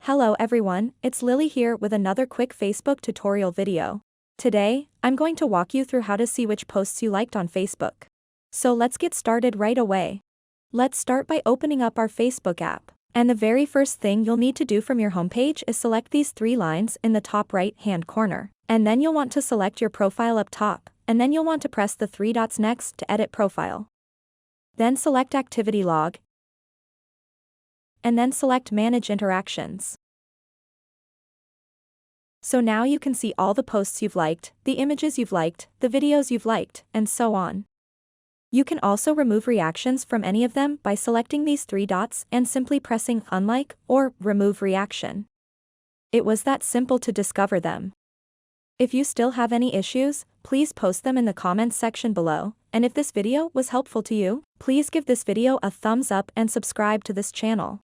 Hello everyone, it's Lily here with another quick Facebook tutorial video. Today, I'm going to walk you through how to see which posts you liked on Facebook. So let's get started right away. Let's start by opening up our Facebook app. And the very first thing you'll need to do from your homepage is select these three lines in the top right-hand corner. And then you'll want to select your profile up top, and then you'll want to press the three dots next to edit profile. Then select activity log, and then select Manage Interactions. So now you can see all the posts you've liked, the images you've liked, the videos you've liked, and so on. You can also remove reactions from any of them by selecting these three dots and simply pressing Unlike or Remove Reaction. It was that simple to discover them. If you still have any issues, please post them in the comments section below, and if this video was helpful to you, please give this video a thumbs up and subscribe to this channel.